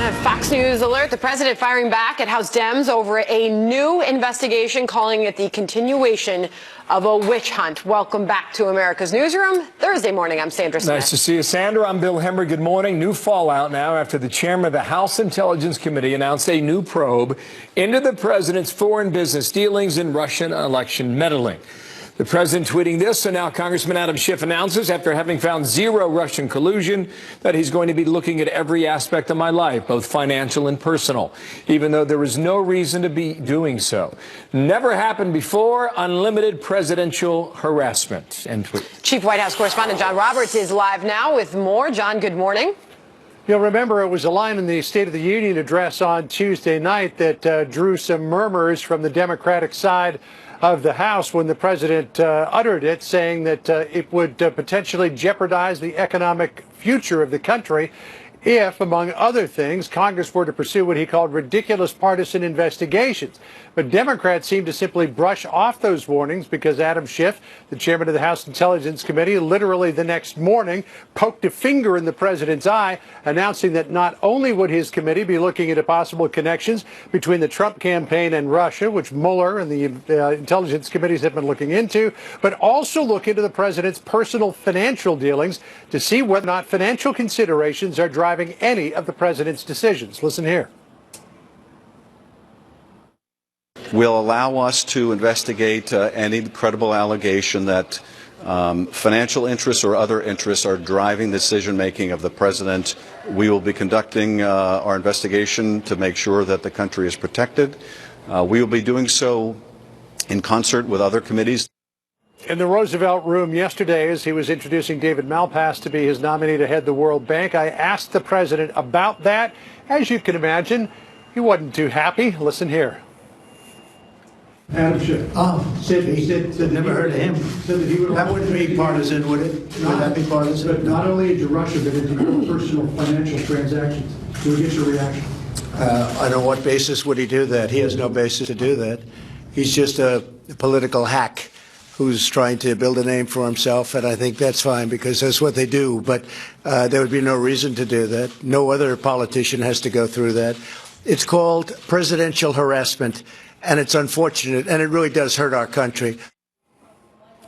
Fox News alert, the president firing back at House Dems over a new investigation, calling it the continuation of a witch hunt. Welcome back to America's Newsroom. Thursday morning, I'm Sandra Smith. Nice to see you, Sandra. I'm Bill Hemmer. Good morning. New fallout now after the chairman of the House Intelligence Committee announced a new probe into the president's foreign business dealings and Russian election meddling. The president tweeting this, so now Congressman Adam Schiff announces, after having found zero Russian collusion, that he's going to be looking at every aspect of my life, both financial and personal, even though there was no reason to be doing so. Never happened before, unlimited presidential harassment. End tweet. Chief White House correspondent John Roberts is live now with more. John, good morning. You'll remember it was a line in the State of the Union address on Tuesday night that drew some murmurs from the Democratic side of the House when the president uttered it, saying that it would potentially jeopardize the economic future of the country if, among other things, Congress were to pursue what he called ridiculous partisan investigations. But Democrats seem to simply brush off those warnings because Adam Schiff, the chairman of the House Intelligence Committee, literally the next morning poked a finger in the president's eye, announcing that not only would his committee be looking into possible connections between the Trump campaign and Russia, which Mueller and the intelligence committees have been looking into, but also look into the president's personal financial dealings to see whether or not financial considerations are driving any of the president's decisions. Listen here. Will allow us to investigate any credible allegation that financial interests or other interests are driving the decision-making of the president. We will be conducting our investigation to make sure that the country is protected. We will be doing so in concert with other committees. In the Roosevelt Room yesterday, as he was introducing David Malpass to be his nominee to head the World Bank, I asked the president about that. As you can imagine, he wasn't too happy. Listen here. Adam Schiff. He said never heard of him. Said that he would. That wouldn't be partisan, would it? Would that be partisan? But not only into Russia, but into your personal financial transactions. Do we get your reaction? On what basis would he do that? He has no basis to do that. He's just a political hack who's trying to build a name for himself, and I think that's fine because that's what they do. But there would be no reason to do that. No other politician has to go through that. It's called presidential harassment, and it's unfortunate, and it really does hurt our country.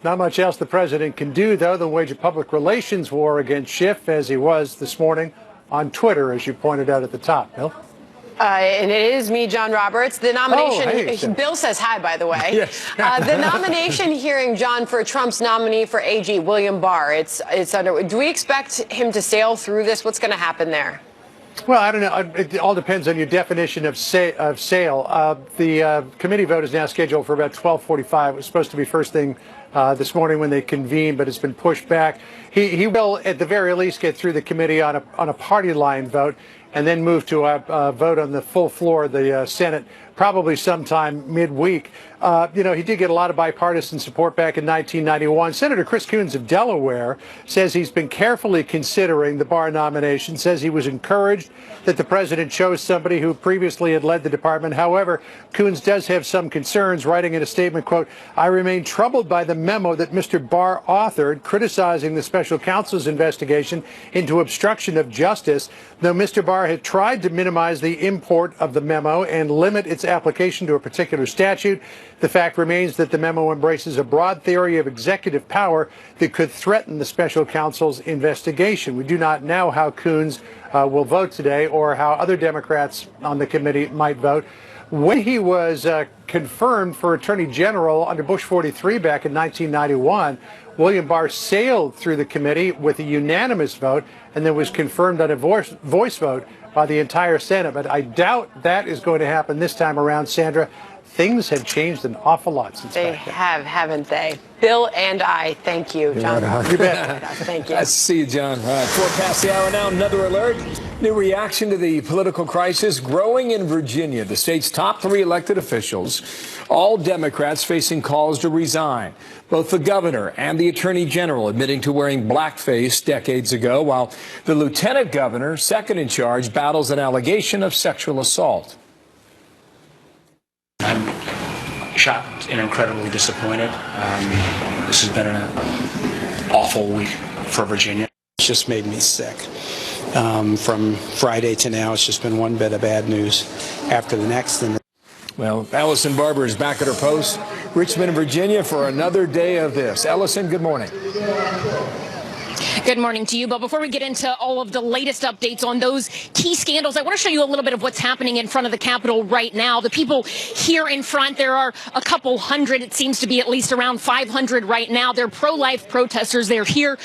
Not much else the president can do, though, than wage a public relations war against Schiff, as he was this morning on Twitter, as you pointed out at the top. Bill? And it is me, John Roberts. The nomination, hey, Bill says hi, by the way. Yes. The nomination hearing, John, for Trump's nominee for AG, William Barr, it's under. Do we expect him to sail through this? What's going to happen there? Well, I don't know. It all depends on your definition of sail. The committee vote is now scheduled for about 12:45. It was supposed to be first thing this morning when they convened, but it's been pushed back. He will, at the very least, get through the committee on a party line vote and then move to a vote on the full floor of the Senate, probably sometime midweek. He did get a lot of bipartisan support back in 1991. Senator Chris Coons of Delaware says he's been carefully considering the Barr nomination, says he was encouraged that the president chose somebody who previously had led the department. However, Coons does have some concerns, writing in a statement, quote, "I remain troubled by the memo that Mr. Barr authored criticizing the special counsel's investigation into obstruction of justice. Though Mr. Barr had tried to minimize the import of the memo and limit its application to a particular statute, the fact remains that the memo embraces a broad theory of executive power that could threaten the special counsel's investigation." We do not know how Coons will vote today or how other Democrats on the committee might vote. When he was confirmed for Attorney General under Bush 43 back in 1991, William Barr sailed through the committee with a unanimous vote and then was confirmed on a voice vote by the entire Senate. But I doubt that is going to happen this time around, Sandra. Things have changed an awful lot since they back then. have, haven't they? Bill and I thank you, John. You bet. Thank you. Nice to see you, John. All right, 4 past the hour now. Another alert. New reaction to the political crisis growing in Virginia. The state's top 3 elected officials, all Democrats, facing calls to resign. Both the governor and the attorney general admitting to wearing blackface decades ago, while the lieutenant governor, second in charge, battles an allegation of sexual assault. I'm shocked and incredibly disappointed. This has been an awful week for Virginia. It's just made me sick. From Friday to now, it's just been one bit of bad news after the next. Well, Allison Barber is back at her post, Richmond, Virginia, for another day of this. Allison, good morning. Good morning to you. But before we get into all of the latest updates on those key scandals, I want to show you a little bit of what's happening in front of the Capitol right now. The people here in front, there are a couple hundred. It seems to be at least around 500 right now. They're pro-life protesters. They're here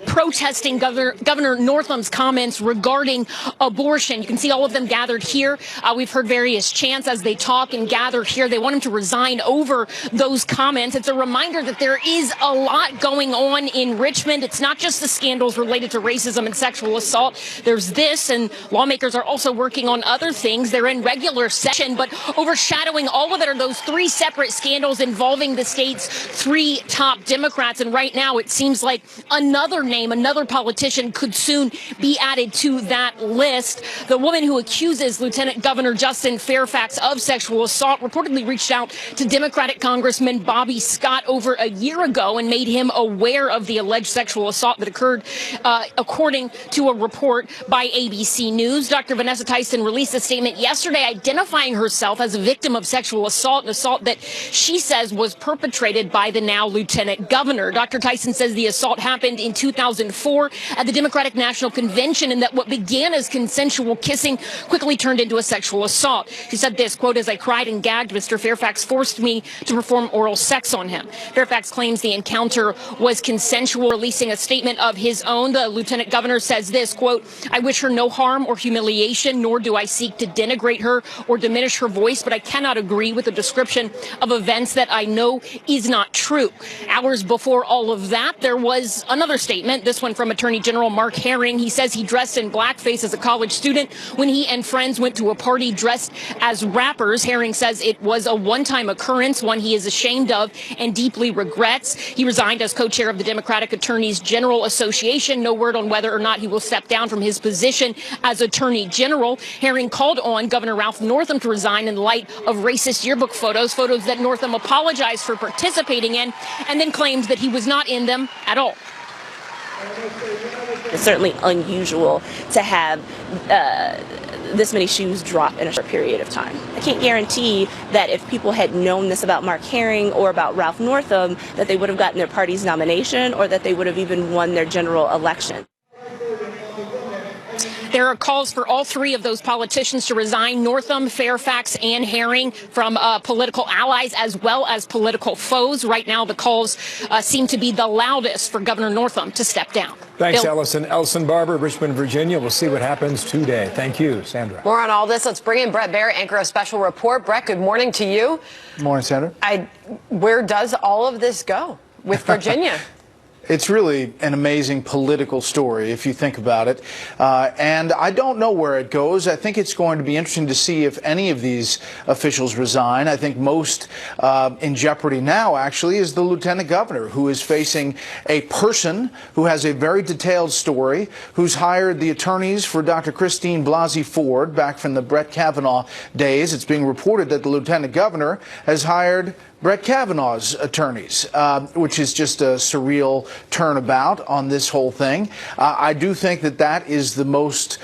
protesting Governor Northam's comments regarding abortion. You can see all of them gathered here. We've heard various chants as they talk and gather here. They want him to resign over those comments. It's a reminder that there is a lot going on in Richmond. It's not just the scandals related to racism and sexual assault. There's this, and lawmakers are also working on other things. They're in regular session, but overshadowing all of it are those three separate scandals involving the state's three top Democrats. And right now, it seems like another politician could soon be added to that list. The woman who accuses Lieutenant Governor Justin Fairfax of sexual assault reportedly reached out to Democratic Congressman Bobby Scott over a year ago and made him aware of the alleged sexual assault that occurred, according to a report by ABC News. Dr. Vanessa Tyson released a statement yesterday identifying herself as a victim of sexual assault, an assault that she says was perpetrated by the now Lieutenant Governor. Dr. Tyson says the assault happened in 2004 at the Democratic National Convention, and that what began as consensual kissing quickly turned into a sexual assault. She said this, quote, "As I cried and gagged, Mr. Fairfax forced me to perform oral sex on him." Fairfax claims the encounter was consensual, releasing a statement of his own. The Lieutenant Governor says this, quote, "I wish her no harm or humiliation, nor do I seek to denigrate her or diminish her voice, but I cannot agree with a description of events that I know is not true." Hours before all of that, there was another statement, this one from Attorney General Mark Herring. He says he dressed in blackface as a college student when he and friends went to a party dressed as rappers. Herring says it was a one-time occurrence, one he is ashamed of and deeply regrets. He resigned as co-chair of the Democratic Attorneys General Association. No word on whether or not he will step down from his position as Attorney General. Herring called on Governor Ralph Northam to resign in light of racist yearbook photos that Northam apologized for participating in, and then claimed that he was not in them at all. It's certainly unusual to have this many shoes drop in a short period of time. I can't guarantee that if people had known this about Mark Herring or about Ralph Northam, that they would have gotten their party's nomination or that they would have even won their general election. There are calls for all three of those politicians to resign, Northam, Fairfax, and Herring, from political allies as well as political foes. Right now, the calls seem to be the loudest for Governor Northam to step down. Thanks, Bill. Allison. Allison Barber, Richmond, Virginia. We'll see what happens today. Thank you, Sandra. More on all this. Let's bring in Brett Baer, anchor a special report. Brett, good morning to you. Good morning, Sandra. Where does all of this go with Virginia? It's really an amazing political story, if you think about it. And I don't know where it goes. I think it's going to be interesting to see if any of these officials resign. I think most in jeopardy now, actually, is the lieutenant governor, who is facing a person who has a very detailed story, who's hired the attorneys for Dr. Christine Blasey Ford back from the Brett Kavanaugh days. It's being reported that the lieutenant governor has hired Brett Kavanaugh's attorneys, which is just a surreal turnabout on this whole thing. I do think that that is the most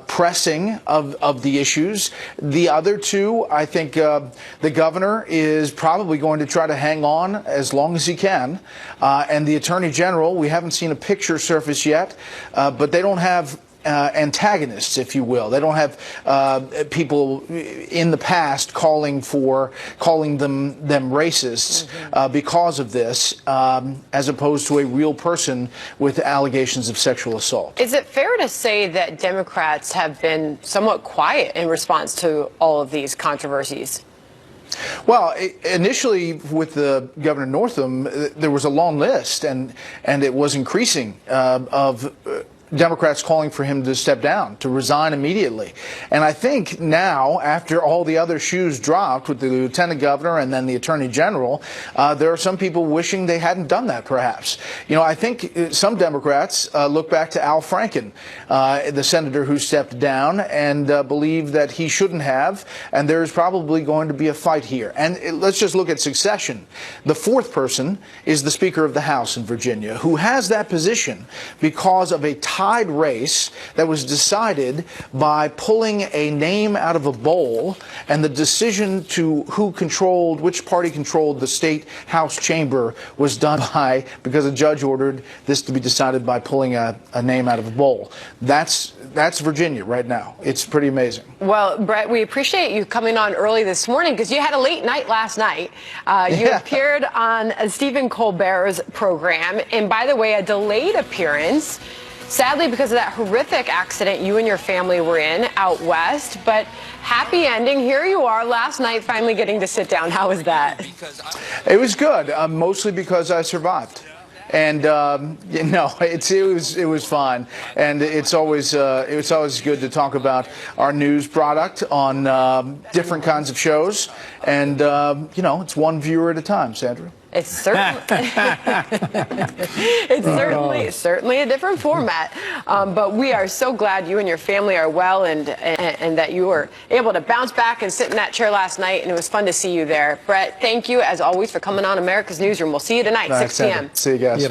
pressing of the issues. The other two, I think the governor is probably going to try to hang on as long as he can. And the attorney general, we haven't seen a picture surface yet, but they don't have antagonists, if you will. They don't have people in the past calling them racists because of this, as opposed to a real person with allegations of sexual assault. Is it fair to say that Democrats have been somewhat quiet in response to all of these controversies? Well, initially with the Governor Northam, there was a long list, and it was increasing of Democrats calling for him to step down, to resign immediately. And I think now, after all the other shoes dropped with the lieutenant governor and then the attorney general, there are some people wishing they hadn't done that, perhaps. You know, I think some Democrats look back to Al Franken, the senator who stepped down, and believe that he shouldn't have, and there's probably going to be a fight here. And let's just look at succession. The fourth person is the Speaker of the House in Virginia, who has that position because of a tie tied race that was decided by pulling a name out of a bowl, and the decision to which party controlled the state House chamber was done because a judge ordered this to be decided by pulling a name out of a bowl. That's Virginia right now. It's pretty amazing. Well, Brett, we appreciate you coming on early this morning because you had a late night last night. You appeared on Stephen Colbert's program, and by the way, a delayed appearance, sadly because of that horrific accident you and your family were in out west, but happy ending. Here you are last night finally getting to sit down. How was that? It was good, mostly because I survived. And it was fun, and it's always good to talk about our news product on different kinds of shows, and it's one viewer at a time, Sandra. It's certainly certainly a different format, but we are so glad you and your family are well, and that you were able to bounce back and sit in that chair last night, and it was fun to see you there. Brett, thank you as always for coming on America's Newsroom. We'll see you tonight, 6 p.m. See you guys.